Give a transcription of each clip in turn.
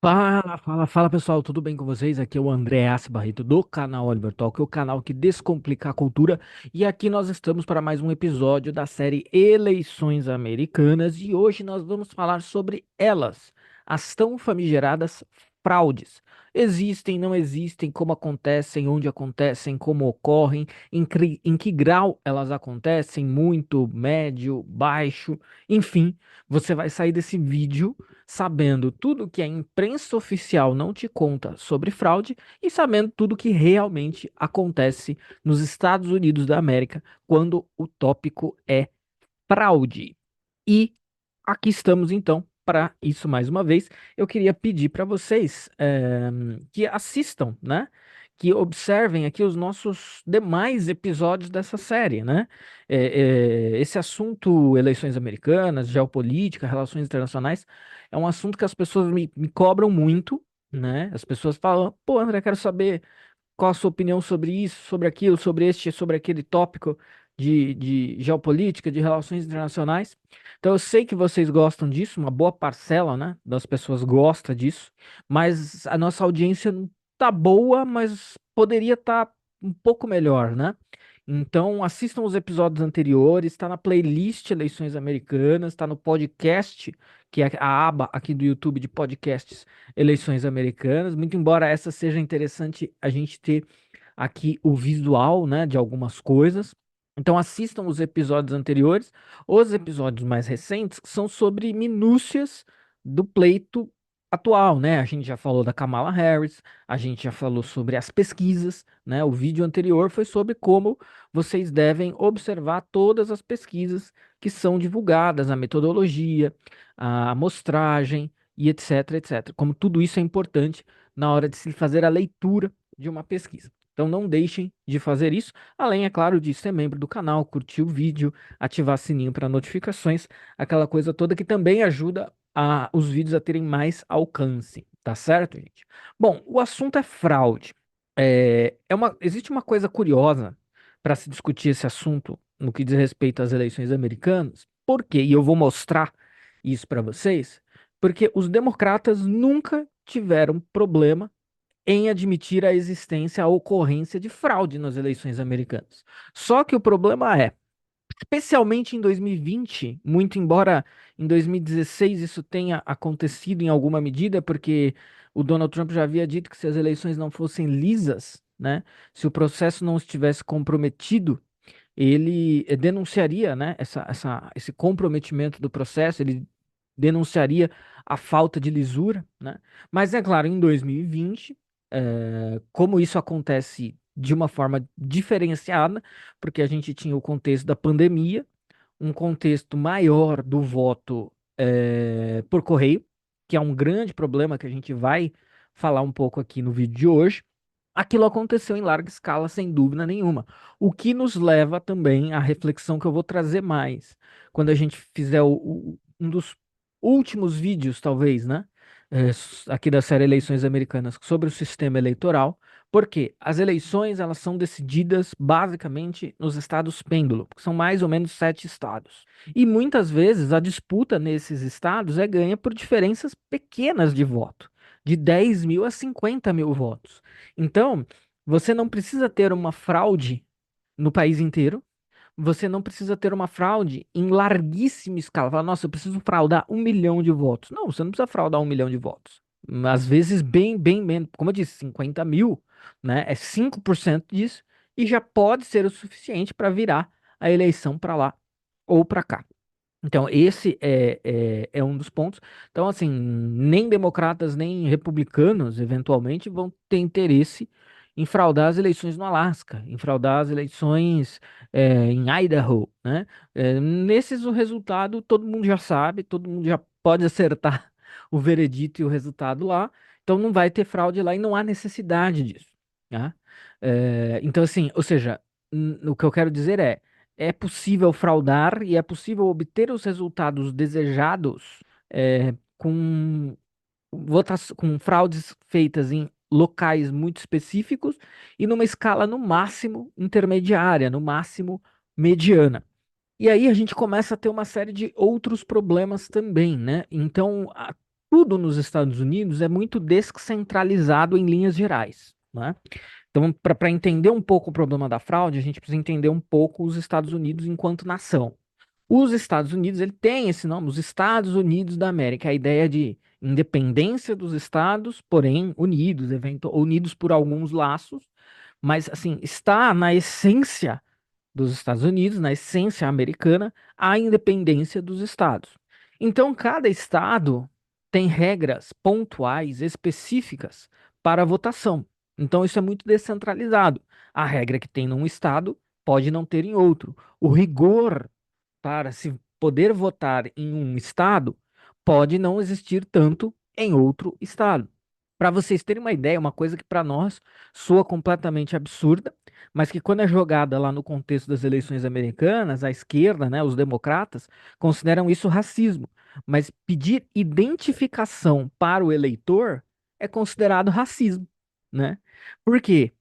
Fala pessoal, tudo bem com vocês? Aqui é o Andreas Barreto do canal Oliver Talk, o canal que descomplica a cultura. E aqui nós estamos para mais um episódio da série Eleições Americanas e hoje nós vamos falar sobre elas, as tão famigeradas fraudes. Existem, não existem, como acontecem, onde acontecem, como ocorrem, em que grau elas acontecem, muito, médio, baixo, enfim, você vai sair desse vídeo sabendo tudo que a imprensa oficial não te conta sobre fraude e sabendo tudo que realmente acontece nos Estados Unidos da América quando o tópico é fraude. E aqui estamos então para isso mais uma vez. Eu queria pedir para vocês que assistam, né? Que observem aqui os nossos demais episódios dessa série, né? Esse assunto, eleições americanas, geopolítica, relações internacionais, é um assunto que as pessoas me cobram muito, né? As pessoas falam, pô, André, quero saber qual a sua opinião sobre isso, sobre aquilo, sobre este, sobre aquele tópico de geopolítica, de relações internacionais. Então eu sei que vocês gostam disso, uma boa parcela, né, das pessoas gosta disso, mas a nossa audiência não tá boa, mas poderia estar um pouco melhor, né? Então assistam os episódios anteriores, está na playlist Eleições Americanas, está no podcast, que é a aba aqui do YouTube de podcasts Eleições Americanas. Muito embora essa seja interessante a gente ter aqui o visual, né, de algumas coisas. Então assistam os episódios anteriores. Os episódios mais recentes são sobre minúcias do pleito atual, né? A gente já falou da Kamala Harris, a gente já falou sobre as pesquisas, né? O vídeo anterior foi sobre como vocês devem observar todas as pesquisas que são divulgadas, a metodologia, a amostragem e etc, etc. Como tudo isso é importante na hora de se fazer a leitura de uma pesquisa. Então não deixem de fazer isso, além, é claro, de ser membro do canal, curtir o vídeo, ativar sininho para notificações, aquela coisa toda que também ajuda os vídeos a terem mais alcance, tá certo, gente? Bom, o assunto é fraude. Existe uma coisa curiosa para se discutir esse assunto no que diz respeito às eleições americanas. Por quê? E eu vou mostrar isso para vocês, porque os democratas nunca tiveram problema em admitir a existência, a ocorrência de fraude nas eleições americanas. Só que o problema é, especialmente em 2020, muito embora em 2016 isso tenha acontecido em alguma medida, porque o Donald Trump já havia dito que se as eleições não fossem lisas, né, se o processo não estivesse comprometido, ele denunciaria, né, esse comprometimento do processo, ele denunciaria a falta de lisura, né? Mas é claro, em 2020, como isso acontece de uma forma diferenciada, porque a gente tinha o contexto da pandemia, um contexto maior do voto por correio, que é um grande problema que a gente vai falar um pouco aqui no vídeo de hoje. Aquilo aconteceu em larga escala, sem dúvida nenhuma. O que nos leva também à reflexão que eu vou trazer mais quando a gente fizer um dos últimos vídeos, talvez, né? Aqui da série Eleições Americanas sobre o sistema eleitoral, porque as eleições elas são decididas basicamente nos estados pêndulo, que são mais ou menos 7 estados. E muitas vezes a disputa nesses estados é ganha por diferenças pequenas de voto, de 10 mil a 50 mil votos. Então, você não precisa ter uma fraude no país inteiro. Você não precisa ter uma fraude em larguíssima escala. Fala, nossa, eu preciso fraudar 1 milhão de votos. Não, você não precisa fraudar 1 milhão de votos. Às vezes, bem menos. Como eu disse, 50 mil, né? É 5% disso e já pode ser o suficiente para virar a eleição para lá ou para cá. Então, esse é um dos pontos. Então, assim, nem democratas nem republicanos, eventualmente, vão ter interesse em fraudar as eleições no Alasca, em fraudar as eleições em Idaho, né? Nesses, o resultado todo mundo já sabe, todo mundo já pode acertar o veredito e o resultado lá. Então, não vai ter fraude lá e não há necessidade disso, tá? Então, assim, ou seja, o que eu quero dizer é possível fraudar e é possível obter os resultados desejados com fraudes feitas em locais muito específicos e numa escala no máximo intermediária, no máximo mediana. E aí a gente começa a ter uma série de outros problemas também, né? Então, tudo nos Estados Unidos é muito descentralizado em linhas gerais, né? Então, para entender um pouco o problema da fraude, a gente precisa entender um pouco os Estados Unidos enquanto nação. Os Estados Unidos, ele tem esse nome, os Estados Unidos da América, a ideia de independência dos estados, porém unidos, unidos por alguns laços, mas assim, está na essência dos Estados Unidos, na essência americana, a independência dos estados. Então, cada estado tem regras pontuais específicas para a votação. Então, isso é muito descentralizado. A regra que tem num estado pode não ter em outro. O rigor para se poder votar em um estado pode não existir tanto em outro estado. Para vocês terem uma ideia, uma coisa que para nós soa completamente absurda, mas que quando é jogada lá no contexto das eleições americanas, a esquerda, né, os democratas, consideram isso racismo. Mas pedir identificação para o eleitor é considerado racismo, né? Por quê?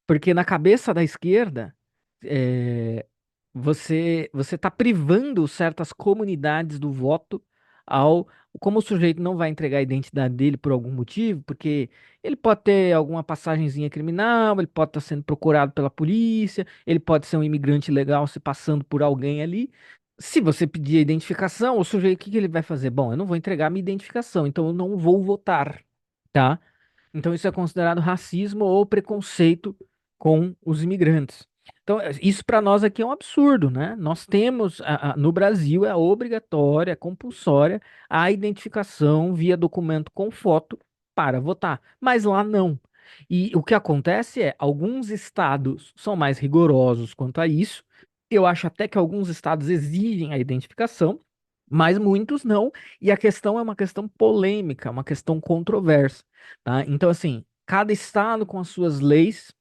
Porque na cabeça da esquerda, é, você está privando certas comunidades do voto ao como o sujeito não vai entregar a identidade dele por algum motivo, porque ele pode ter alguma passagenzinha criminal, ele pode estar sendo procurado pela polícia, ele pode ser um imigrante ilegal se passando por alguém ali. Se você pedir a identificação, o sujeito, o que que ele vai fazer? Bom, eu não vou entregar minha identificação, então eu não vou votar, tá? Então isso é considerado racismo ou preconceito com os imigrantes. Então, isso para nós aqui é um absurdo, né? Nós temos, no Brasil, é obrigatória, é compulsória a identificação via documento com foto para votar, mas lá não. E o que acontece é, alguns estados são mais rigorosos quanto a isso. Eu acho até que alguns estados exigem a identificação, mas muitos não. E a questão é uma questão polêmica, uma questão controversa, tá? Então, assim, cada estado com as suas leis.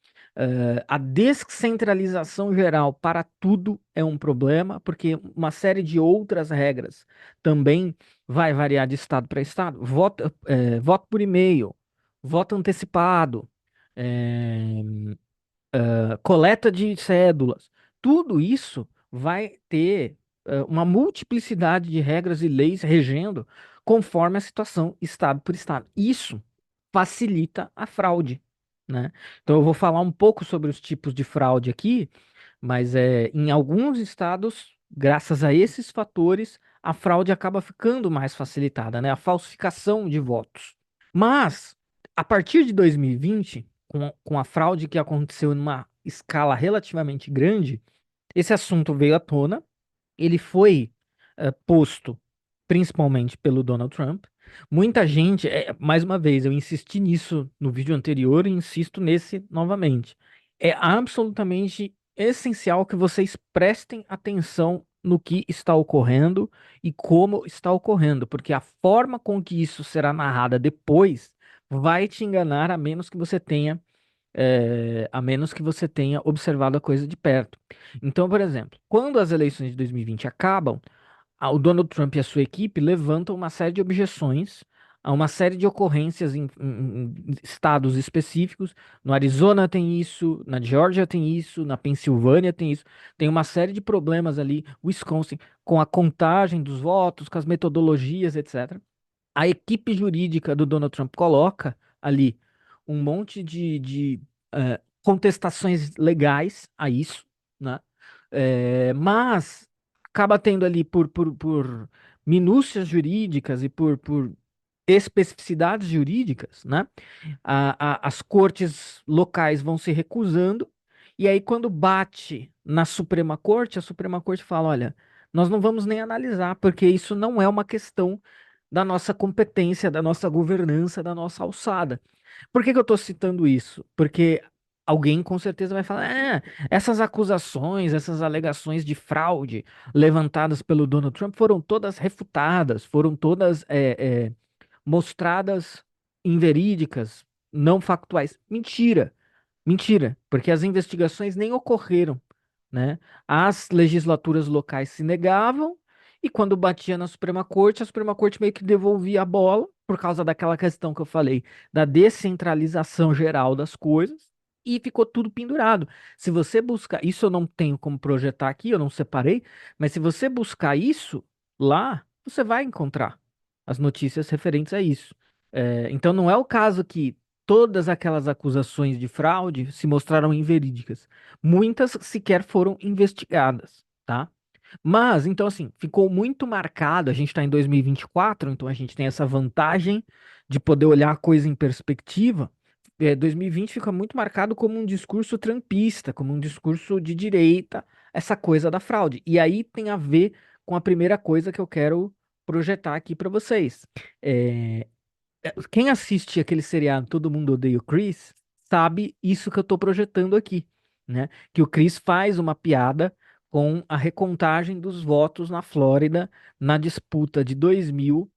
A descentralização geral para tudo é um problema, porque uma série de outras regras também vai variar de estado para estado. Voto por e-mail, voto antecipado, eh, coleta de cédulas, tudo isso vai ter uma multiplicidade de regras e leis regendo conforme a situação, estado por estado. Isso facilita a fraude, né? Então eu vou falar um pouco sobre os tipos de fraude aqui, mas em alguns estados, graças a esses fatores, a fraude acaba ficando mais facilitada, né? A falsificação de votos. Mas, a partir de 2020, com a fraude que aconteceu numa escala relativamente grande, esse assunto veio à tona, ele foi posto principalmente pelo Donald Trump. Muita gente, mais uma vez, eu insisti nisso no vídeo anterior e insisto nesse novamente. É absolutamente essencial que vocês prestem atenção no que está ocorrendo e como está ocorrendo, porque a forma com que isso será narrada depois vai te enganar a menos que você tenha observado a coisa de perto. Então, por exemplo, quando as eleições de 2020 acabam, o Donald Trump e a sua equipe levantam uma série de objeções a uma série de ocorrências em estados específicos. No Arizona tem isso, na Geórgia tem isso, na Pensilvânia tem isso. Tem uma série de problemas ali, Wisconsin, com a contagem dos votos, com as metodologias, etc. A equipe jurídica do Donald Trump coloca ali um monte de contestações legais a isso, né? Mas acaba tendo ali por minúcias jurídicas e por especificidades jurídicas, né? As cortes locais vão se recusando, e aí, quando bate na Suprema Corte, a Suprema Corte fala: olha, nós não vamos nem analisar, porque isso não é uma questão da nossa competência, da nossa governança, da nossa alçada. Por que que eu estou citando isso? Porque alguém com certeza vai falar: essas acusações, essas alegações de fraude levantadas pelo Donald Trump foram todas refutadas, foram todas mostradas inverídicas, não factuais. Mentira, mentira, porque as investigações nem ocorreram, né? As legislaturas locais se negavam e quando batia na Suprema Corte, a Suprema Corte meio que devolvia a bola por causa daquela questão que eu falei, da descentralização geral das coisas. E ficou tudo pendurado. Se você buscar, isso eu não tenho como projetar aqui, eu não separei, mas se você buscar isso lá, você vai encontrar. as notícias referentes a isso. Então não é o caso que todas aquelas acusações de fraude se mostraram inverídicas. Muitas sequer foram investigadas, tá? Mas, então, assim, ficou muito marcado. A gente está em 2024, então a gente tem essa vantagem de poder olhar a coisa em perspectiva. 2020 fica muito marcado como um discurso trumpista, como um discurso de direita, essa coisa da fraude. E aí tem a ver com a primeira coisa que eu quero projetar aqui para vocês. É, quem assiste aquele seriado Todo Mundo Odeia o Chris sabe isso que eu tô projetando aqui, né? Que o Chris faz uma piada com a recontagem dos votos na Flórida na disputa de 2000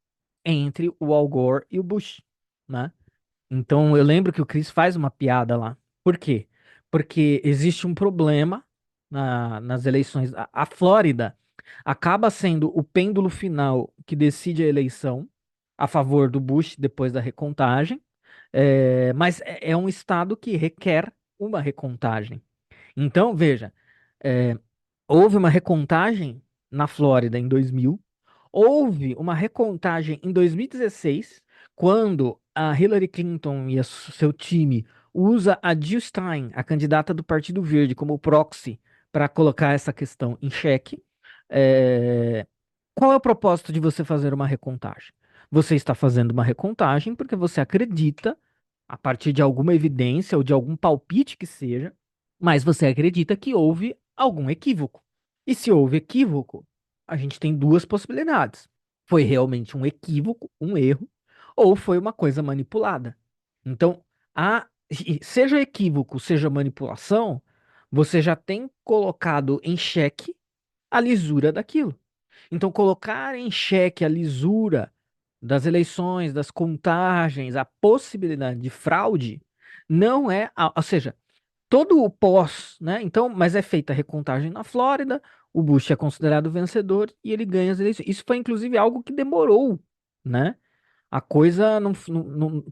entre o Al Gore e o Bush, né? Então eu lembro que o Chris faz uma piada lá. Por quê? Porque existe um problema nas eleições. A Flórida acaba sendo o pêndulo final que decide a eleição a favor do Bush depois da recontagem, mas é um estado que requer uma recontagem. Então, veja, é, houve uma recontagem na Flórida em 2000. Houve uma recontagem em 2016, quando a Hillary Clinton e seu time usa a Jill Stein, a candidata do Partido Verde, como proxy para colocar essa questão em xeque. É, Qual é o propósito de você fazer uma recontagem? Você está fazendo uma recontagem porque você acredita, a partir de alguma evidência ou de algum palpite que seja, mas você acredita que houve algum equívoco. E se houve equívoco, a gente tem duas possibilidades. Foi realmente um equívoco, um erro, ou foi uma coisa manipulada. Então, seja equívoco, seja manipulação, você já tem colocado em xeque a lisura daquilo. Então, colocar em xeque a lisura das eleições, das contagens, a possibilidade de fraude, não é, ou seja, todo o pós, né? Então, mas é feita a recontagem na Flórida, o Bush é considerado vencedor e ele ganha as eleições. Isso foi inclusive algo que demorou, né? A coisa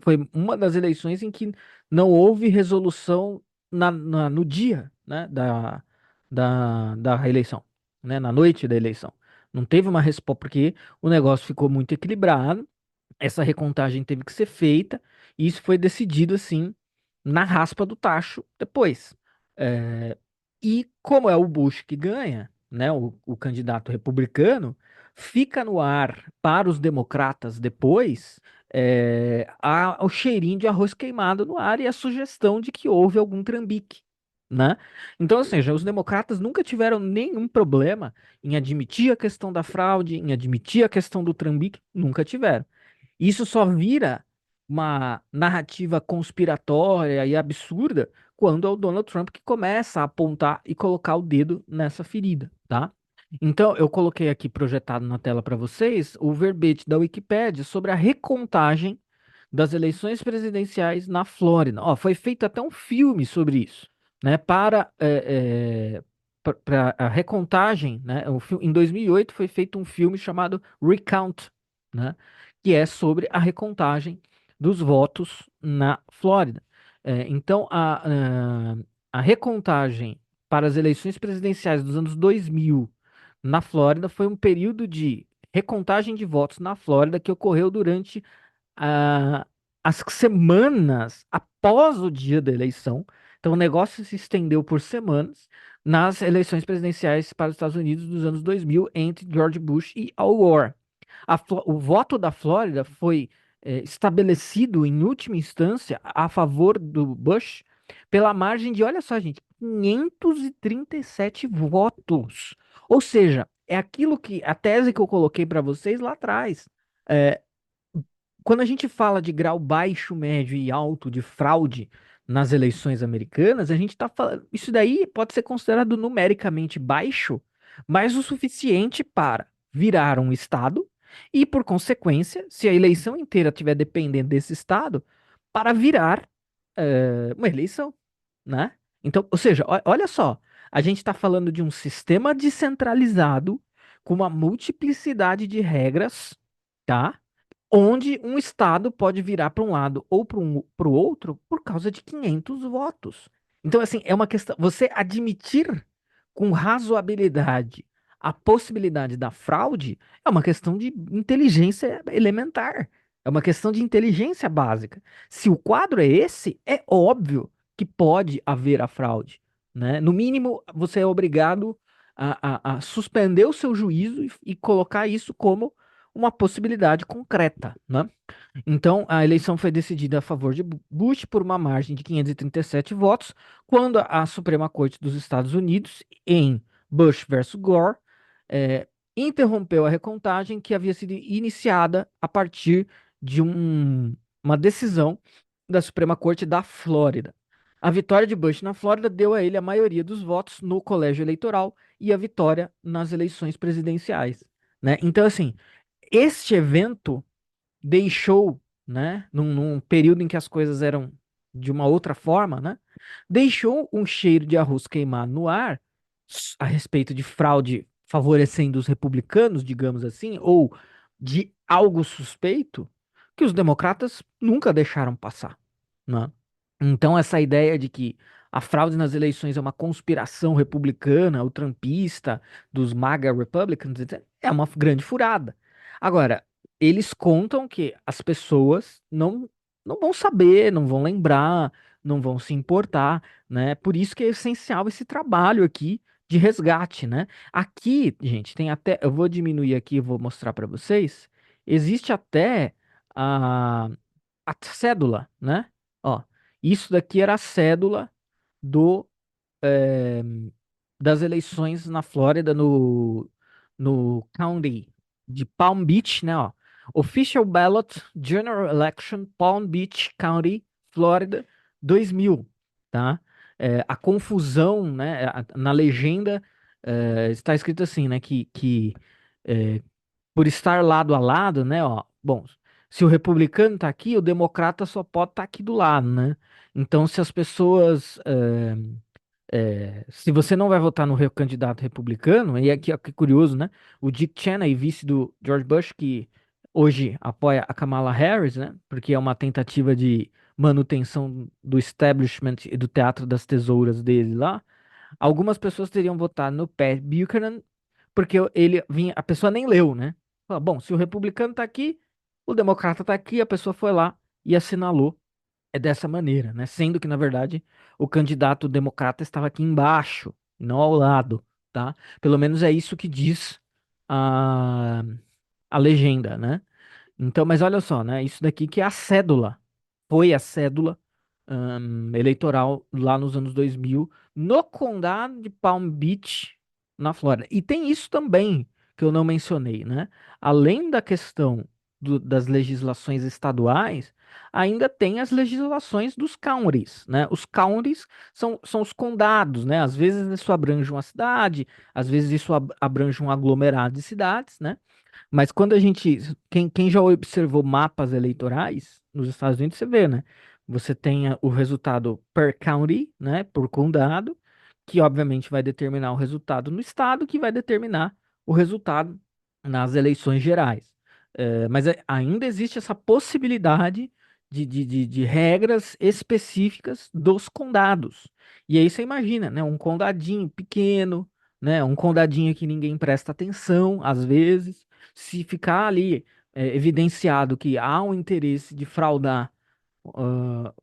foi uma das eleições em que não houve resolução no dia, né, da eleição, né, na noite da eleição. Não teve uma resposta, porque o negócio ficou muito equilibrado, essa recontagem teve que ser feita, e isso foi decidido assim, na raspa do tacho depois. É, e como é o Bush que ganha, né, o candidato republicano, fica no ar para os democratas depois o cheirinho de arroz queimado no ar e a sugestão de que houve algum trambique, né? Então, ou seja, os democratas nunca tiveram nenhum problema em admitir a questão da fraude, em admitir a questão do trambique, nunca tiveram. Isso só vira uma narrativa conspiratória e absurda quando é o Donald Trump que começa a apontar e colocar o dedo nessa ferida, tá? Então, eu coloquei aqui projetado na tela para vocês o verbete da Wikipédia sobre a recontagem das eleições presidenciais na Flórida. Ó, foi feito até um filme sobre isso, né? Para a recontagem, né? Em 2008 foi feito um filme chamado Recount, né? Que é sobre a recontagem dos votos na Flórida. Então, a recontagem para as eleições presidenciais dos anos 2000 na Flórida foi um período de recontagem de votos na Flórida que ocorreu durante ah, as semanas após o dia da eleição. Então, o negócio se estendeu por semanas nas eleições presidenciais para os Estados Unidos dos anos 2000 entre George Bush e Al Gore. O voto da Flórida foi estabelecido em última instância a favor do Bush pela margem de, olha só, gente, 537 votos. Ou seja, é aquilo que a tese que eu coloquei para vocês lá atrás. É, Quando a gente fala de grau baixo, médio e alto de fraude nas eleições americanas, a gente está falando. Isso daí pode ser considerado numericamente baixo, mas o suficiente para virar um estado e, por consequência, se a eleição inteira estiver dependendo desse estado, para virar uma eleição, né? Então, ou seja, olha só, a gente está falando de um sistema descentralizado com uma multiplicidade de regras, tá? Onde um estado pode virar para um lado ou para o outro por causa de 500 votos. Então, assim, é uma questão. Você admitir com razoabilidade a possibilidade da fraude é uma questão de inteligência elementar. É uma questão de inteligência básica. Se o quadro é esse, é óbvio que pode haver a fraude, né? No mínimo, você é obrigado a suspender o seu juízo e colocar isso como uma possibilidade concreta, né? Então, a eleição foi decidida a favor de Bush por uma margem de 537 votos, quando a Suprema Corte dos Estados Unidos, em Bush versus Gore, interrompeu a recontagem que havia sido iniciada a partir de uma decisão da Suprema Corte da Flórida. A vitória de Bush na Flórida deu a ele a maioria dos votos no colégio eleitoral e a vitória nas eleições presidenciais, né? Então, assim, este evento deixou, né, num período em que as coisas eram de uma outra forma, né, deixou um cheiro de arroz queimado no ar a respeito de fraude favorecendo os republicanos, digamos assim, ou de algo suspeito que os democratas nunca deixaram passar, né? Então essa ideia de que a fraude nas eleições é uma conspiração republicana ou trumpista dos MAGA Republicans, etc., é uma grande furada. Agora, eles contam que as pessoas não vão saber, não vão lembrar, não vão se importar, né? Por isso que é essencial esse trabalho aqui de resgate, né? Aqui, gente, tem até, eu vou diminuir aqui e vou mostrar para vocês, existe até a, a cédula, né? Ó, isso daqui era a cédula do eh, das eleições na Flórida, no County de Palm Beach, né? Ó. Official Ballot General Election Palm Beach County, Flórida, 2000, tá? A confusão, né? Na legenda está escrito assim, né? Que é, por estar lado a lado, né? Ó, bom, se o republicano tá aqui, o democrata só pode estar aqui do lado, né? Então, se as pessoas se você não vai votar no candidato republicano, e aqui ó, que curioso, né? O Dick Cheney, vice do George Bush, que hoje apoia a Kamala Harris, né? Porque é uma tentativa de manutenção do establishment e do teatro das tesouras dele lá. Algumas pessoas teriam votado no Pat Buchanan, porque ele vinha, a pessoa nem leu, né? Fala, bom, se o republicano tá aqui, o democrata tá aqui, a pessoa foi lá e assinalou dessa maneira, né? Sendo que, na verdade, o candidato democrata estava aqui embaixo, e não ao lado, tá? Pelo menos é isso que diz a, a legenda, né? Então, mas olha só, né? Isso daqui que é a cédula. Foi a cédula eleitoral lá nos anos 2000 no condado de Palm Beach, na Flórida. E tem isso também que eu não mencionei, né? Além da questão das legislações estaduais, ainda tem as legislações dos counties, né? Os counties são os condados, né? Às vezes isso abrange uma cidade, às vezes isso abrange um aglomerado de cidades, né? Mas quando a gente, quem já observou mapas eleitorais nos Estados Unidos, você vê, né? Você tem o resultado per county, né? Por condado, que obviamente vai determinar o resultado no estado, que vai determinar o resultado nas eleições gerais. Mas ainda existe essa possibilidade de regras específicas dos condados. E aí você imagina, né? Um condadinho pequeno, né? Um condadinho que ninguém presta atenção, às vezes se ficar ali evidenciado que há um interesse de fraudar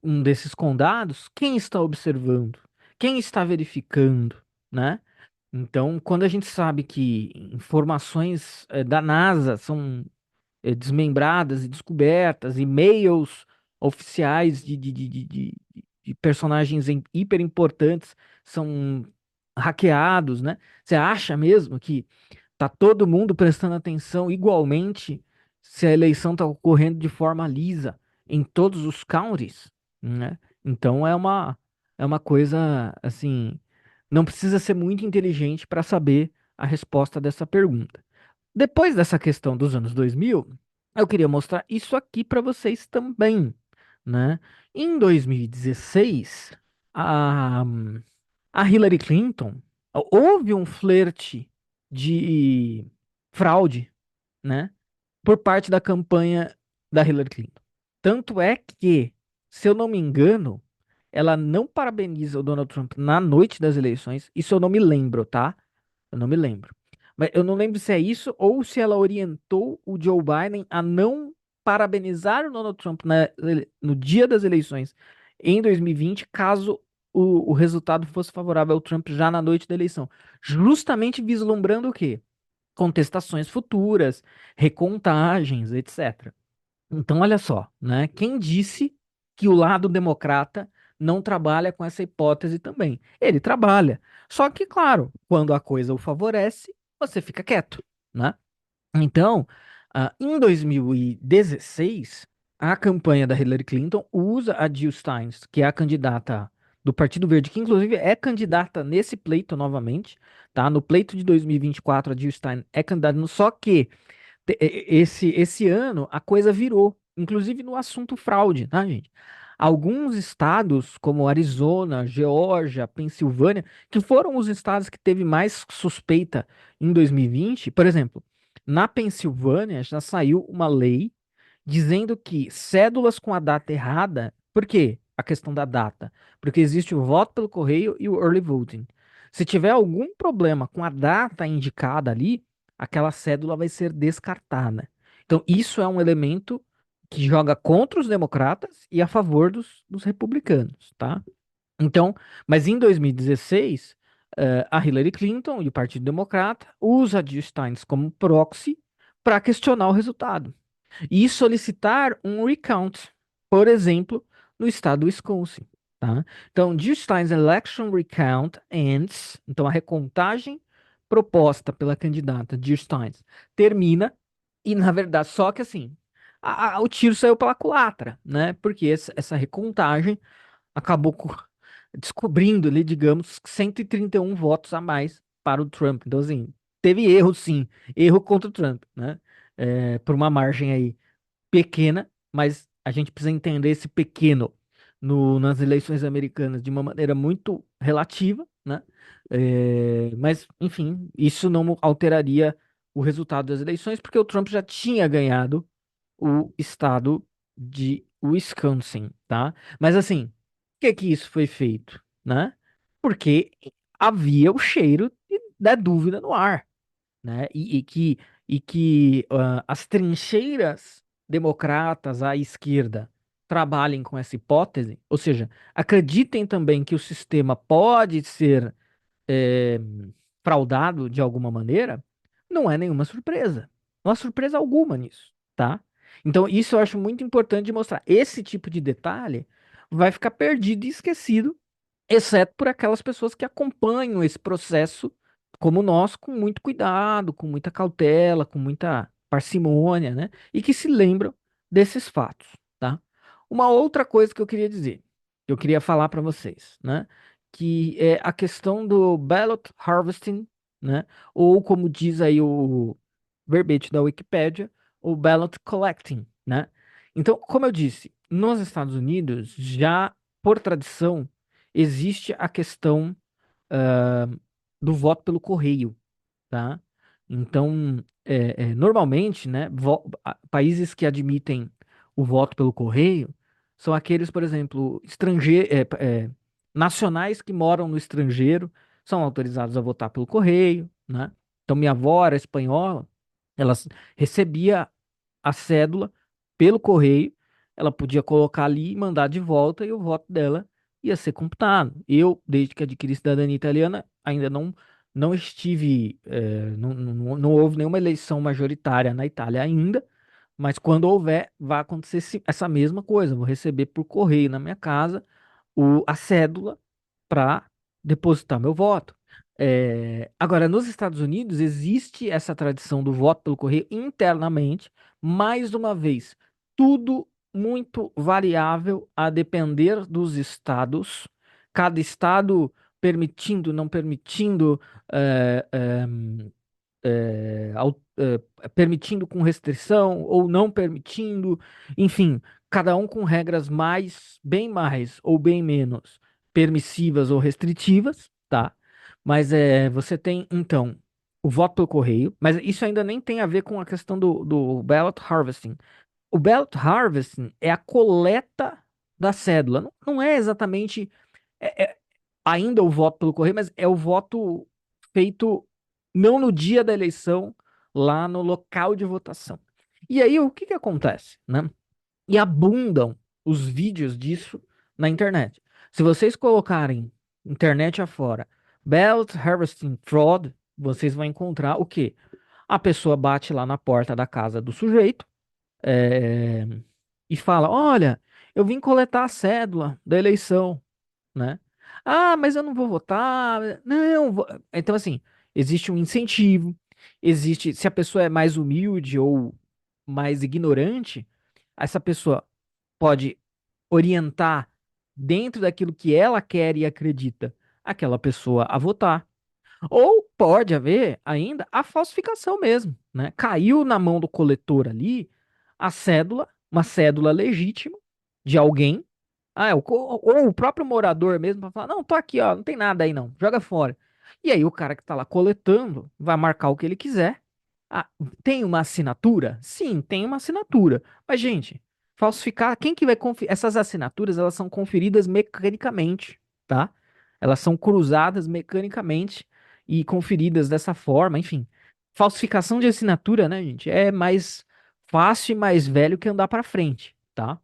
um desses condados, quem está observando? Quem está verificando, né? Então, quando a gente sabe que informações da NASA são desmembradas e descobertas, e-mails oficiais de personagens hiper importantes são hackeados, né? Você acha mesmo que tá todo mundo prestando atenção igualmente se a eleição está ocorrendo de forma lisa em todos os counties, né? Então é uma coisa assim, não precisa ser muito inteligente para saber a resposta dessa pergunta. Depois dessa questão dos anos 2000, eu queria mostrar isso aqui para vocês também, né? Em 2016, a a Hillary Clinton, houve um flerte de fraude, né, por parte da campanha da Hillary Clinton. Tanto é que, se eu não me engano, ela não parabeniza o Donald Trump na noite das eleições. Isso eu não me lembro, tá? Eu não me lembro. Mas eu não lembro se é isso ou se ela orientou o Joe Biden a não parabenizar o Donald Trump no dia das eleições em 2020, caso o resultado fosse favorável ao Trump já na noite da eleição. Justamente vislumbrando o quê? Contestações futuras, recontagens, etc. Então, olha só, né? Quem disse que o lado democrata não trabalha com essa hipótese também? Ele trabalha. Só que, claro, quando a coisa o favorece, você fica quieto, né? Então, em 2016, a campanha da Hillary Clinton usa a Jill Stein, que é a candidata do Partido Verde, que inclusive é candidata nesse pleito novamente, tá? No pleito de 2024, a Jill Stein é candidata, só que esse ano a coisa virou, inclusive no assunto fraude, tá, gente? Alguns estados, como Arizona, Geórgia, Pensilvânia, que foram os estados que teve mais suspeita em 2020, por exemplo, na Pensilvânia já saiu uma lei dizendo que cédulas com a data errada, por quê? A questão da data, porque existe o voto pelo correio e o early voting. Se tiver algum problema com a data indicada ali, aquela cédula vai ser descartada. Então, isso é um elemento que joga contra os democratas e a favor dos republicanos, tá? Então, mas em 2016, a Hillary Clinton e o Partido Democrata usa a Jill Stein como proxy para questionar o resultado e solicitar um recount, por exemplo, no estado do Wisconsin, tá? Então, Jill Stein's election recount ends, então a recontagem proposta pela candidata Jill Stein termina e, na verdade, só que assim, o tiro saiu pela culatra, né? Porque essa recontagem acabou descobrindo ali, digamos, 131 votos a mais para o Trump. Então, assim, teve erro, sim, erro contra o Trump, né? Por uma margem aí pequena, mas a gente precisa entender esse pequeno nas eleições americanas de uma maneira muito relativa, né? Mas, enfim, isso não alteraria o resultado das eleições, porque o Trump já tinha ganhado o estado de Wisconsin, tá? Mas assim, por que que isso foi feito, né? Porque havia o cheiro da dúvida no ar, né? E que as trincheiras democratas à esquerda trabalhem com essa hipótese, ou seja, acreditem também que o sistema pode ser é, fraudado de alguma maneira, não é nenhuma surpresa. Não há surpresa alguma nisso, tá? Então, isso eu acho muito importante de mostrar. Esse tipo de detalhe vai ficar perdido e esquecido, exceto por aquelas pessoas que acompanham esse processo, como nós, com muito cuidado, com muita cautela, com muita parcimônia, né? E que se lembram desses fatos, tá? Uma outra coisa que eu queria dizer, que eu queria falar para vocês, né? Que é a questão do ballot harvesting, né? Ou como diz aí o verbete da Wikipédia, o ballot collecting, né? Então, como eu disse, nos Estados Unidos já por tradição existe a questão ah, do voto pelo correio, tá? Então, normalmente, né, países que admitem o voto pelo correio são aqueles, por exemplo, nacionais que moram no estrangeiro são autorizados a votar pelo correio, né? Então, minha avó era espanhola, ela recebia a cédula pelo correio, ela podia colocar ali e mandar de volta e o voto dela ia ser computado. Eu, desde que adquiri cidadania italiana, ainda não estive, não houve nenhuma eleição majoritária na Itália ainda, mas quando houver, vai acontecer essa mesma coisa. Vou receber por correio na minha casa a cédula para depositar meu voto. Agora, nos Estados Unidos, existe essa tradição do voto pelo correio internamente, mais uma vez, tudo muito variável a depender dos estados, cada estado permitindo, não permitindo, eh, eh, permitindo com restrição ou não permitindo, enfim, cada um com regras bem mais ou bem menos permissivas ou restritivas, tá? Mas você tem, então, o voto pelo correio, mas isso ainda nem tem a ver com a questão do ballot harvesting. O ballot harvesting é a coleta da cédula. Não é exatamente é- é ainda o voto pelo correio, mas é o voto feito não no dia da eleição, lá no local de votação. E aí, o que que acontece, né? E abundam os vídeos disso na internet. Se vocês colocarem internet afora, ballot harvesting fraud, vocês vão encontrar o quê? A pessoa bate lá na porta da casa do sujeito, é, e fala: Olha, eu vim coletar a cédula da eleição, né? Ah, mas eu não vou votar. Não, então assim, existe um incentivo, existe, se a pessoa é mais humilde ou mais ignorante, essa pessoa pode orientar dentro daquilo que ela quer e acredita aquela pessoa a votar. Ou pode haver ainda a falsificação mesmo, né? Caiu na mão do coletor ali a cédula, uma cédula legítima de alguém. Ah, ou o próprio morador mesmo para falar, não, tô aqui, ó, não tem nada aí não, joga fora. E aí o cara que tá lá coletando vai marcar o que ele quiser. Ah, tem uma assinatura? Sim, tem uma assinatura. Mas, gente, falsificar, quem que vai conferir? Essas assinaturas, elas são conferidas mecanicamente, tá? Elas são cruzadas mecanicamente e conferidas dessa forma, enfim. Falsificação de assinatura, né, gente, é mais fácil e mais velho que andar para frente, tá?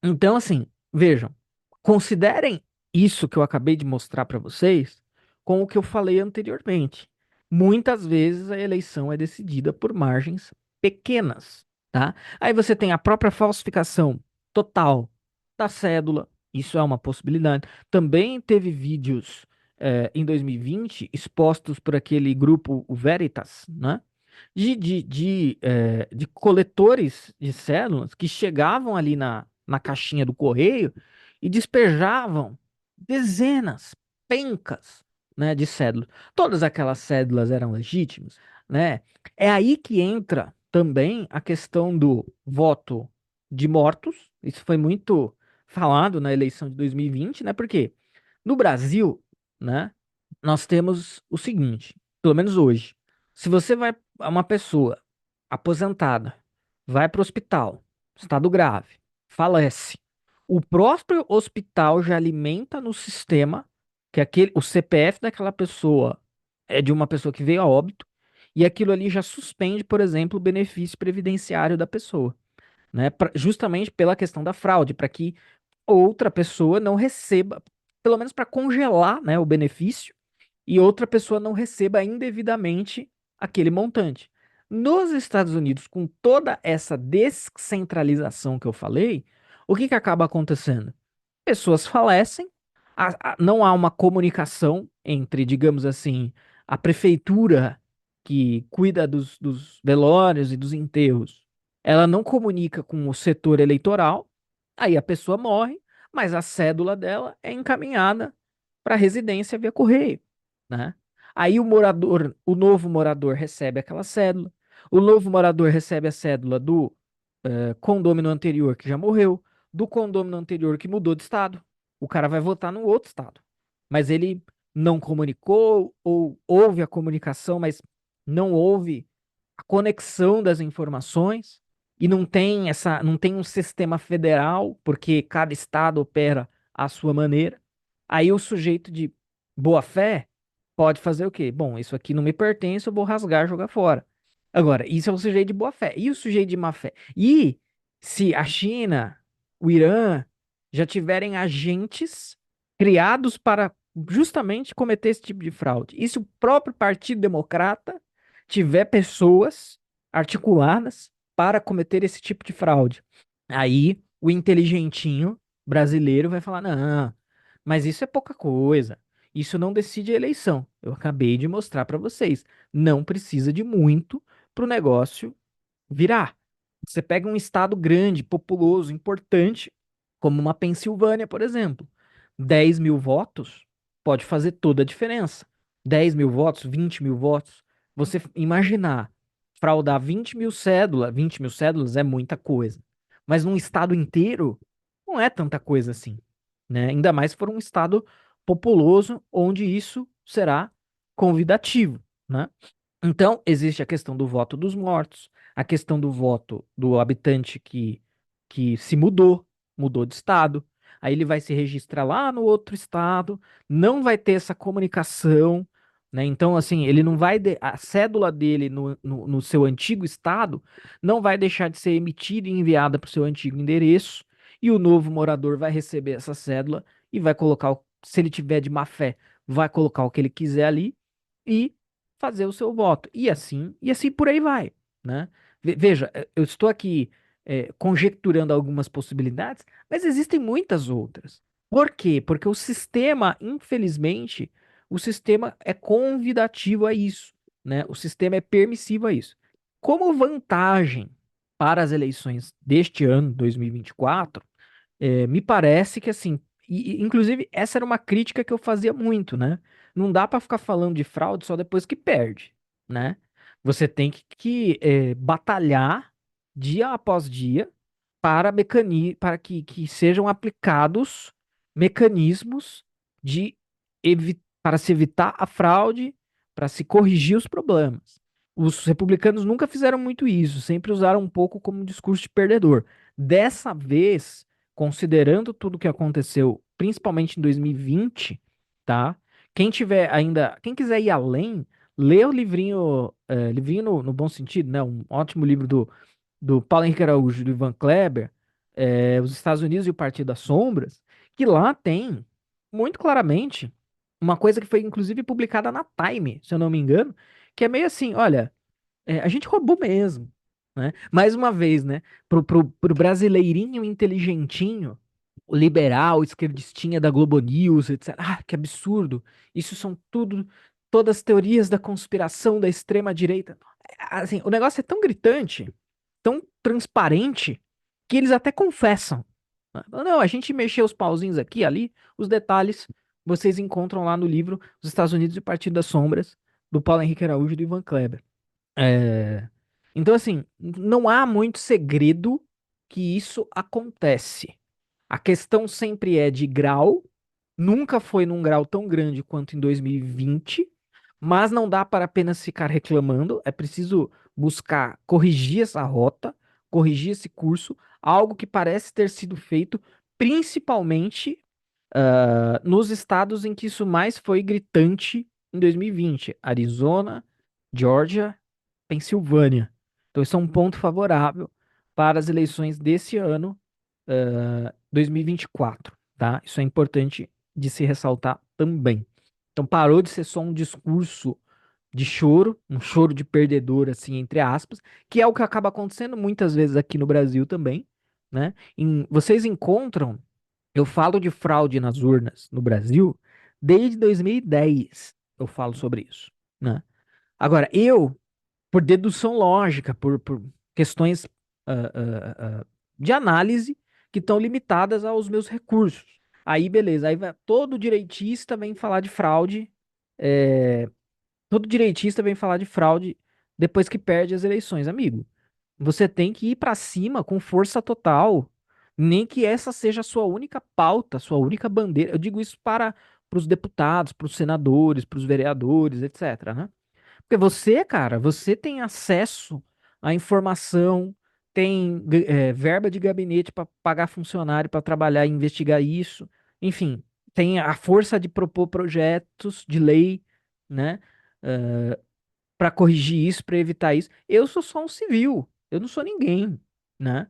Então, assim, vejam, considerem isso que eu acabei de mostrar para vocês com o que eu falei anteriormente. Muitas vezes a eleição é decidida por margens pequenas, tá? Aí você tem a própria falsificação total da cédula, isso é uma possibilidade. Também teve vídeos em 2020 expostos por aquele grupo, o Veritas, né? De coletores de células que chegavam ali na caixinha do correio e despejavam dezenas, pencas, né, de cédulas. Todas aquelas cédulas eram legítimas, né? É aí que entra também a questão do voto de mortos. Isso foi muito falado na eleição de 2020, né? Porque no Brasil, né, nós temos o seguinte, pelo menos hoje, se você vai, uma pessoa aposentada, vai para o hospital, estado grave, falece, o próprio hospital já alimenta no sistema que o CPF daquela pessoa é de uma pessoa que veio a óbito, e aquilo ali já suspende, por exemplo, o benefício previdenciário da pessoa, né? Justamente pela questão da fraude, para que outra pessoa não receba, pelo menos para congelar, né, o benefício e outra pessoa não receba indevidamente aquele montante. Nos Estados Unidos, com toda essa descentralização que eu falei, o que que acaba acontecendo? Pessoas falecem, não há uma comunicação entre, digamos assim, a prefeitura que cuida dos velórios e dos enterros. Ela não comunica com o setor eleitoral, aí a pessoa morre, mas a cédula dela é encaminhada para a residência via correio, né? Aí o novo morador recebe aquela cédula, o novo morador recebe a cédula do condômino anterior que já morreu, do condômino anterior que mudou de estado. O cara vai votar no outro estado. Mas ele não comunicou, ou houve a comunicação, mas não houve a conexão das informações, e não tem um sistema federal, porque cada estado opera à sua maneira. Aí o sujeito de boa fé pode fazer o quê? Bom, isso aqui não me pertence, eu vou rasgar e jogar fora. Agora, isso é o sujeito de boa fé. E o sujeito de má fé? E se a China, o Irã, já tiverem agentes criados para justamente cometer esse tipo de fraude? E se o próprio Partido Democrata tiver pessoas articuladas para cometer esse tipo de fraude? Aí o inteligentinho brasileiro vai falar: não, mas isso é pouca coisa. Isso não decide a eleição. Eu acabei de mostrar para vocês. Não precisa de muito para o negócio virar. Você pega um estado grande, populoso, importante, como uma Pensilvânia, por exemplo. 10.000 votos pode fazer toda a diferença. 10.000 votos, 20.000 votos. Você imaginar fraudar 20.000 cédulas é muita coisa. Mas num estado inteiro, não é tanta coisa assim, né? Ainda mais se for um estado populoso, onde isso será convidativo, né? Então, existe a questão do voto dos mortos, a questão do voto do habitante que se mudou de estado. Aí ele vai se registrar lá no outro estado, não vai ter essa comunicação, né? Então, assim, ele não vai. A cédula dele no seu antigo estado não vai deixar de ser emitida e enviada para o seu antigo endereço, e o novo morador vai receber essa cédula e vai colocar, se ele tiver de má fé, vai colocar o que ele quiser ali e fazer o seu voto. E assim por aí vai, né? Veja, eu estou aqui conjecturando algumas possibilidades, mas existem muitas outras. Por quê? Porque o sistema, infelizmente, o sistema é convidativo a isso, né? O sistema é permissivo a isso. Como vantagem para as eleições deste ano, 2024, me parece que assim, inclusive essa era uma crítica que eu fazia muito, né? Não dá para ficar falando de fraude só depois que perde, né? Você tem que batalhar dia após dia para que sejam aplicados mecanismos de para se evitar a fraude, para se corrigir os problemas. Os republicanos nunca fizeram muito isso, sempre usaram um pouco como discurso de perdedor. Dessa vez, considerando tudo que aconteceu, principalmente em 2020, tá? Quem quiser ir além, lê o livrinho, livrinho no bom sentido, né? Um ótimo livro do Paulo Henrique Araújo e do Ivan Kleber, Os Estados Unidos e o Partido das Sombras, que lá tem, muito claramente, uma coisa que foi inclusive publicada na Time, se eu não me engano, que é meio assim, olha, a gente roubou mesmo, né? Mais uma vez, né? Pro brasileirinho inteligentinho, o liberal, esquerdistinha da Globo News, etc. Ah, que absurdo! Isso são todas teorias da conspiração da extrema direita. Assim, o negócio é tão gritante, tão transparente, que eles até confessam. Não, a gente mexeu os pauzinhos aqui, e ali, os detalhes vocês encontram lá no livro Os Estados Unidos e o Partido das Sombras, do Paulo Henrique Araújo e do Ivan Kleber. É, Então, assim, não há muito segredo que isso acontece. A questão sempre é de grau, nunca foi num grau tão grande quanto em 2020, mas não dá para apenas ficar reclamando, é preciso buscar corrigir essa rota, corrigir esse curso, algo que parece ter sido feito principalmente nos estados em que isso mais foi gritante em 2020, Arizona, Georgia, Pensilvânia. Então, isso é um ponto favorável para as eleições desse ano, 2024, tá? Isso é importante de se ressaltar também. Então, parou de ser só um discurso de choro, um choro de perdedor, assim, entre aspas, que é o que acaba acontecendo muitas vezes aqui no Brasil também, né? Vocês encontram, eu falo de fraude nas urnas no Brasil desde 2010, eu falo sobre isso, né? Agora, por dedução lógica, por questões ah, de análise que estão limitadas aos meus recursos. Aí, beleza, todo direitista vem falar de fraude, é, todo direitista vem falar de fraude depois que perde as eleições, amigo. Você tem que ir pra cima com força total, nem que essa seja a sua única pauta, sua única bandeira. Eu digo isso para os deputados, para os senadores, para os vereadores, etc, né? Porque você, cara, você tem acesso à informação, tem verba de gabinete para pagar funcionário para trabalhar e investigar isso. Enfim, tem a força de propor projetos de lei, né? Para corrigir isso, para evitar isso. Eu sou só um civil, eu não sou ninguém, né?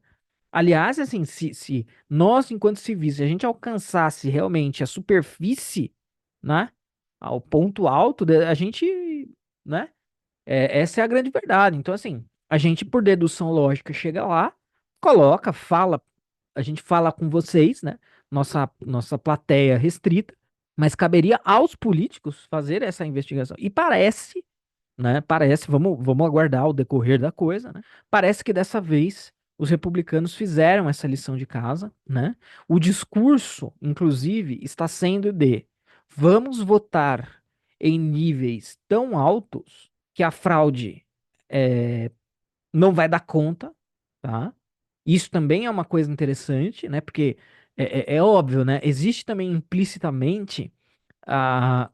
Aliás, assim, se nós, enquanto civis, se a gente alcançasse realmente a superfície, né? Ao ponto alto, a gente, né? Essa é a grande verdade. Então, assim, a gente, por dedução lógica, chega lá, coloca, fala, a gente fala com vocês, né? Nossa plateia restrita, mas caberia aos políticos fazer essa investigação. E parece, né? Parece, vamos aguardar o decorrer da coisa, né? Parece que dessa vez os republicanos fizeram essa lição de casa, né? O discurso, inclusive, está sendo de vamos votar em níveis tão altos que a fraude não vai dar conta, tá? Isso também é uma coisa interessante, né? Porque é óbvio, né? Existe também implicitamente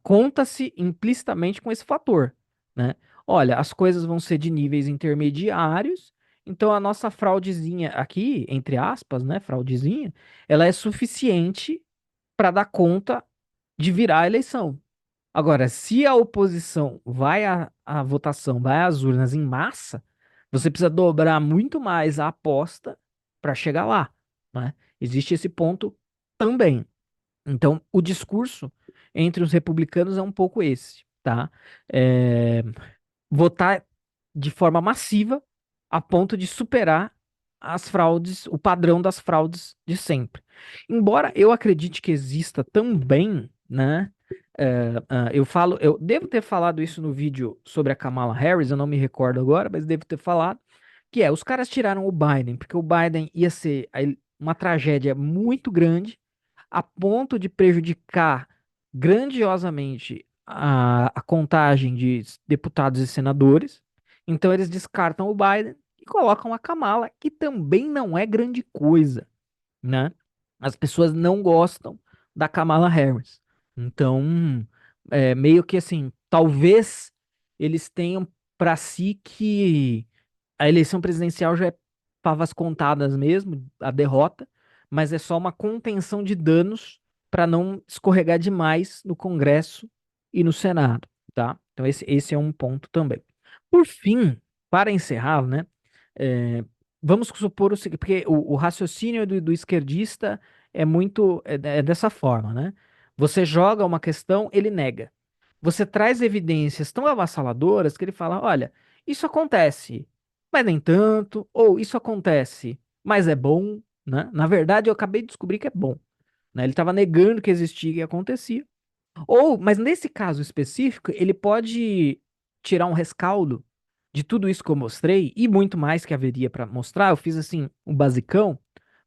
conta-se implicitamente com esse fator, né? Olha, as coisas vão ser de níveis intermediários, então a nossa fraudezinha aqui, entre aspas, né, fraudezinha, ela é suficiente para dar conta de virar a eleição, Agora, se a oposição vai à votação, vai às urnas em massa, você precisa dobrar muito mais a aposta para chegar lá, né? Existe esse ponto também. Então, o discurso entre os republicanos é um pouco esse, tá? É, votar de forma massiva a ponto de superar as fraudes, o padrão das fraudes de sempre. Embora eu acredite que exista também, né? Eu devo ter falado isso no vídeo sobre a Kamala Harris, eu não me recordo agora, mas devo ter falado, que é, os caras tiraram o Biden, porque o Biden ia ser uma tragédia muito grande, a ponto de prejudicar grandiosamente a contagem de deputados e senadores. Então eles descartam o Biden e colocam a Kamala, que também não é grande coisa, né? As pessoas não gostam da Kamala Harris. Então, meio que assim, talvez eles tenham para si que a eleição presidencial já é favas contadas mesmo, a derrota, mas é só uma contenção de danos para não escorregar demais no Congresso e no Senado, tá? Então esse é um ponto também. Por fim, para encerrar, né? é, vamos supor o seguinte, porque o raciocínio do esquerdista é dessa forma, né? Você joga uma questão, ele nega. Você traz evidências tão avassaladoras que ele fala, olha, isso acontece, mas nem tanto, ou isso acontece, mas é bom, né? Na verdade, eu acabei de descobrir que é bom, né? Ele estava negando que existia e acontecia. Ou, mas nesse caso específico, ele pode tirar um rescaldo de tudo isso que eu mostrei e muito mais que haveria para mostrar. Eu fiz assim um basicão.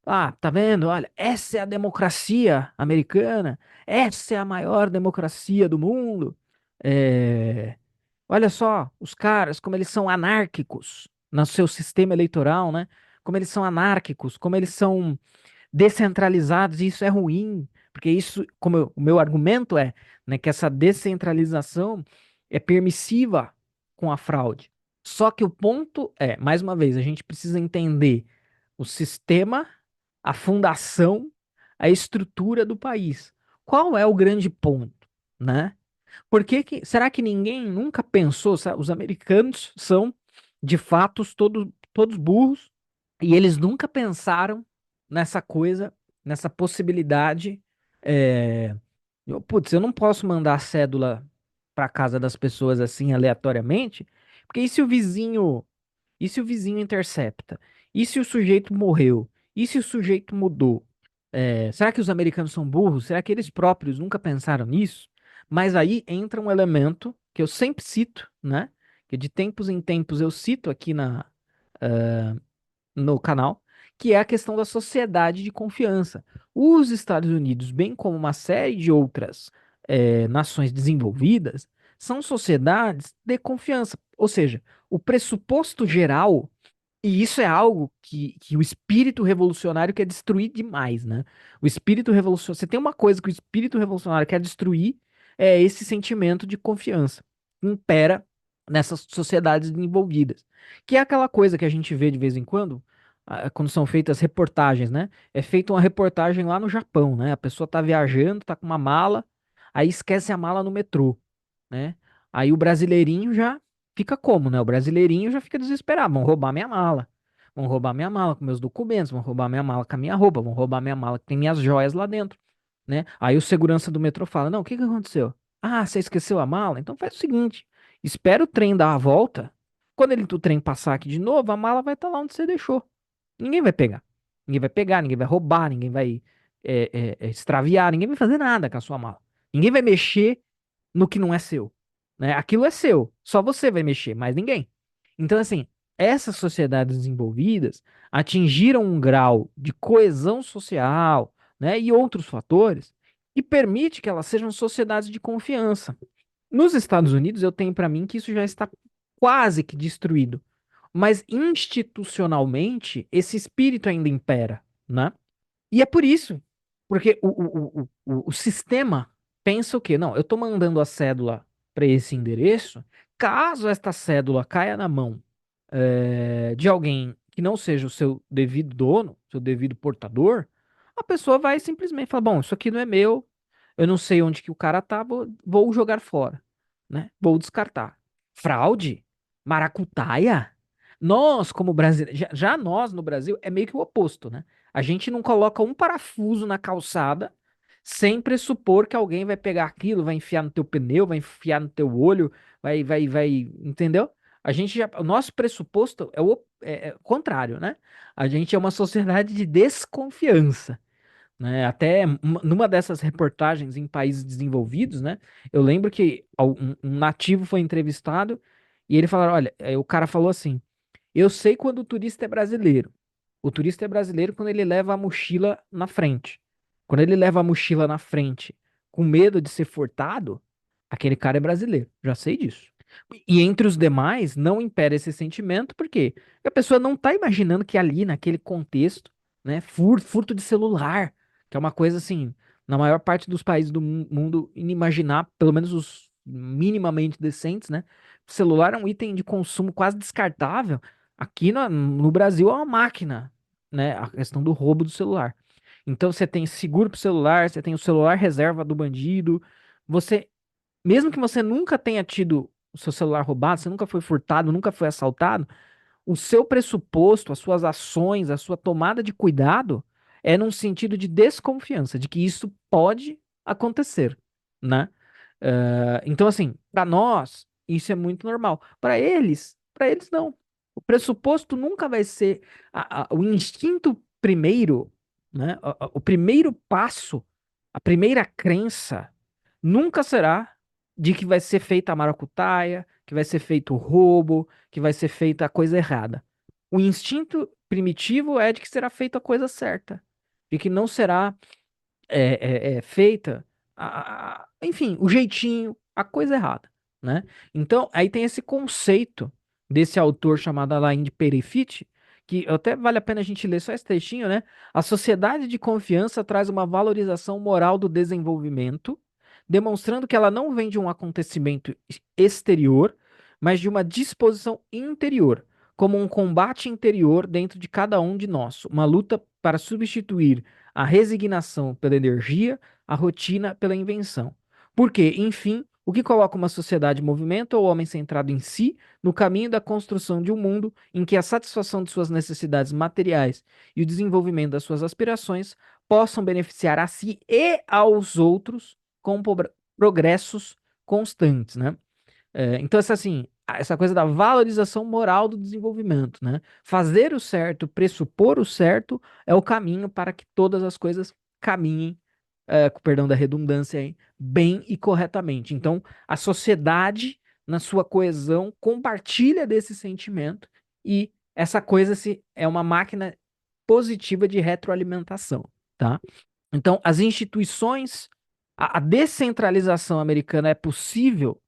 Ah, tá vendo? Olha, essa é a democracia americana. Essa é a maior democracia do mundo. É, olha só, os caras, como eles são anárquicos no seu sistema eleitoral, né? Como eles são anárquicos, como eles são descentralizados, e isso é ruim, porque isso, o meu argumento é, né, que essa descentralização é permissiva com a fraude. Só que o ponto é, mais uma vez, a gente precisa entender o sistema, a fundação, a estrutura do país. Qual é o grande ponto, né? Será que ninguém nunca pensou, os americanos são de fato todos burros e eles nunca pensaram nessa coisa, nessa possibilidade. Putz, eu não posso mandar cédula para casa das pessoas assim aleatoriamente, porque e se o vizinho intercepta? E se o sujeito morreu? E se o sujeito mudou? Será que os americanos são burros? Será que eles próprios nunca pensaram nisso? Mas aí entra um elemento que eu sempre cito, né? Que de tempos em tempos eu cito aqui no canal, que é a questão da sociedade de confiança. Os Estados Unidos, bem como uma série de outras nações desenvolvidas, são sociedades de confiança. Ou seja, o pressuposto geral, e isso é algo que o espírito revolucionário quer destruir demais, né? O espírito revolucionário. Você tem uma coisa que o espírito revolucionário quer destruir, é esse sentimento de confiança que impera nessas sociedades envolvidas. Que é aquela coisa que a gente vê de vez em quando, quando são feitas reportagens, né? É feita uma reportagem lá no Japão, né? A pessoa tá viajando, tá com uma mala, aí esquece a mala no metrô, né? Aí o brasileirinho já fica como, né? O brasileirinho já fica desesperado. Vão roubar minha mala. Vão roubar minha mala com meus documentos. Vão roubar minha mala com a minha roupa. Vão roubar minha mala que tem minhas joias lá dentro, né? Aí o segurança do metrô fala: Não, o que que aconteceu? Ah, você esqueceu a mala? Então faz o seguinte: espera o trem dar a volta. Quando o trem passar aqui de novo, a mala vai estar lá onde você deixou. Ninguém vai pegar. Ninguém vai pegar, ninguém vai roubar, ninguém vai extraviar, ninguém vai fazer nada com a sua mala. Ninguém vai mexer no que não é seu, né? Aquilo é seu, só você vai mexer, mais ninguém. Então, assim, essas sociedades desenvolvidas atingiram um grau de coesão social, né, e outros fatores que permite que elas sejam sociedades de confiança. Nos Estados Unidos, eu tenho para mim que isso já está quase que destruído, mas institucionalmente esse espírito ainda impera, né? E é por isso, porque o sistema pensa o quê? Não, eu estou mandando a cédula para esse endereço, caso esta cédula caia na mão de alguém que não seja o seu devido dono, seu devido portador, a pessoa vai simplesmente falar, bom, isso aqui não é meu, Eu não sei onde que o cara tá, vou jogar fora, né? Vou descartar. Fraude? Maracutaia? Nós, como brasileiros, já nós no Brasil é meio que o oposto, né? A gente não coloca um parafuso na calçada sem pressupor que alguém vai pegar aquilo, vai enfiar no teu pneu, vai enfiar no teu olho, vai, entendeu? A gente já, o nosso pressuposto é o contrário, né? A gente é uma sociedade de desconfiança, né? Até numa dessas reportagens em países desenvolvidos, né? Eu lembro que um nativo foi entrevistado e ele falou, olha, o cara falou assim, eu sei quando o turista é brasileiro. O turista é brasileiro quando ele leva a mochila na frente. Quando ele leva a mochila na frente com medo de ser furtado, aquele cara é brasileiro. Já sei disso. E entre os demais, não impera esse sentimento, porque a pessoa não está imaginando que ali, naquele contexto, né, furto de celular, que é uma coisa assim, na maior parte dos países do mundo, inimaginável, pelo menos os minimamente decentes, né? Celular é um item de consumo quase descartável. Aqui no Brasil é uma máquina, né? A questão do roubo do celular. Então você tem seguro pro celular, você tem o celular reserva do bandido. Você, mesmo que você nunca tenha tido o seu celular roubado, você nunca foi furtado, nunca foi assaltado, o seu pressuposto, as suas ações, a sua tomada de cuidado é num sentido de desconfiança, de que isso pode acontecer, né? Então, assim, para nós, isso é muito normal. Para eles não. O pressuposto nunca vai ser o instinto primeiro, né? O primeiro passo, a primeira crença, nunca será de que vai ser feita a maracutaia, que vai ser feito o roubo, que vai ser feita a coisa errada. O instinto primitivo é de que será feita a coisa certa, de que não será feita, enfim, o jeitinho, a coisa errada, né? Então, aí tem esse conceito desse autor chamado Alain de Perifit, que até vale a pena a gente ler só esse trechinho, né? A sociedade de confiança traz uma valorização moral do desenvolvimento, demonstrando que ela não vem de um acontecimento exterior, mas de uma disposição interior, como um combate interior dentro de cada um de nós, uma luta para substituir a resignação pela energia, a rotina pela invenção. Porque, enfim, o que coloca uma sociedade em movimento é o homem centrado em si, no caminho da construção de um mundo em que a satisfação de suas necessidades materiais e o desenvolvimento das suas aspirações possam beneficiar a si e aos outros com progressos constantes, né? Então, essa coisa da valorização moral do desenvolvimento, né? Fazer o certo, pressupor o certo é o caminho para que todas as coisas caminhem, com perdão da redundância aí, bem e corretamente. Então, a sociedade, na sua coesão, compartilha desse sentimento e essa coisa é uma máquina positiva de retroalimentação, tá? Então, as instituições, a descentralização americana é possível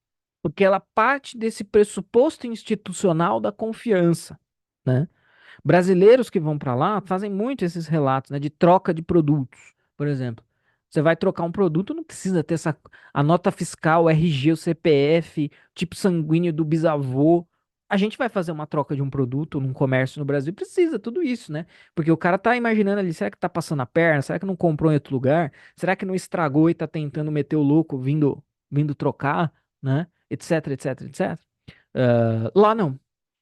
porque ela parte desse pressuposto institucional da confiança, né? Brasileiros que vão para lá fazem muito esses relatos, né, de troca de produtos, por exemplo. Você vai trocar um produto, não precisa ter a nota fiscal, o RG, o CPF, tipo sanguíneo do bisavô. A gente vai fazer uma troca de um produto num comércio no Brasil, precisa tudo isso, né? Porque o cara tá imaginando ali, será que tá passando a perna? Será que não comprou em outro lugar? Será que não estragou e tá tentando meter o louco vindo trocar, né? Etc, etc, etc. Lá não.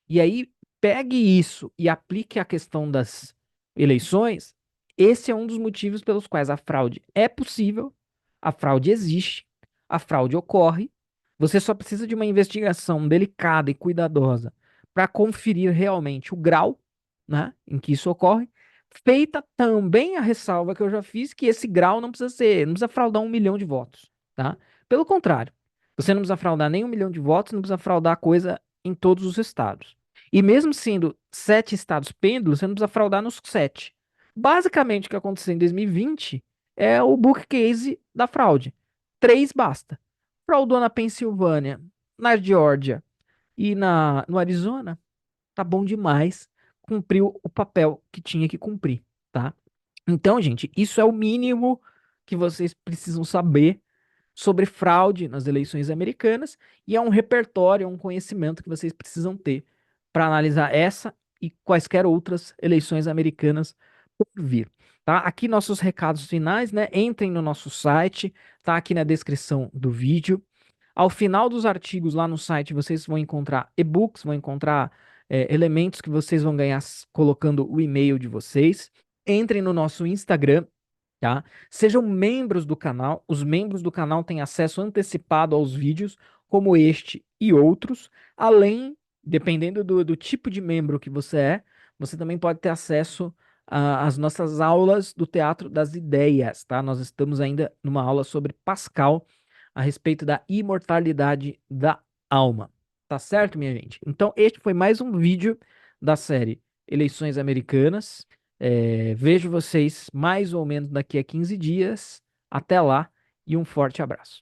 E aí, pegue isso e aplique a questão das eleições. Esse é um dos motivos pelos quais a fraude é possível, a fraude existe, a fraude ocorre. Você só precisa de uma investigação delicada e cuidadosa para conferir realmente o grau, né, em que isso ocorre. Feita também a ressalva que eu já fiz, que esse grau não precisa fraudar 1 milhão de votos, tá? Pelo contrário, você não precisa fraudar nem 1 milhão de votos, não precisa fraudar coisa em todos os estados. E mesmo sendo 7 estados pêndulos, você não precisa fraudar nos 7. Basicamente, o que aconteceu em 2020 é o bookcase da fraude. 3 basta. Fraudou na Pensilvânia, na Geórgia e no Arizona, tá bom demais. Cumpriu o papel que tinha que cumprir, tá? Então, gente, isso é o mínimo que vocês precisam saber sobre fraude nas eleições americanas e é um repertório, é um conhecimento que vocês precisam ter para analisar essa e quaisquer outras eleições americanas por vir. tá? Aqui nossos recados finais, né? Entrem no nosso site, tá aqui na descrição do vídeo. Ao final dos artigos lá no site, vocês vão encontrar e-books, vão encontrar elementos que vocês vão ganhar colocando o e-mail de vocês. Entrem no nosso Instagram, tá? Sejam membros do canal. Os membros do canal têm acesso antecipado aos vídeos, como este e outros. Além, dependendo do tipo de membro que você é, você também pode ter acesso às nossas aulas do Teatro das Ideias, tá? Nós estamos ainda numa aula sobre Pascal a respeito da imortalidade da alma. Tá certo, minha gente? Então, este foi mais um vídeo da série Eleições Americanas. Vejo vocês mais ou menos daqui a 15 dias. Até lá e um forte abraço.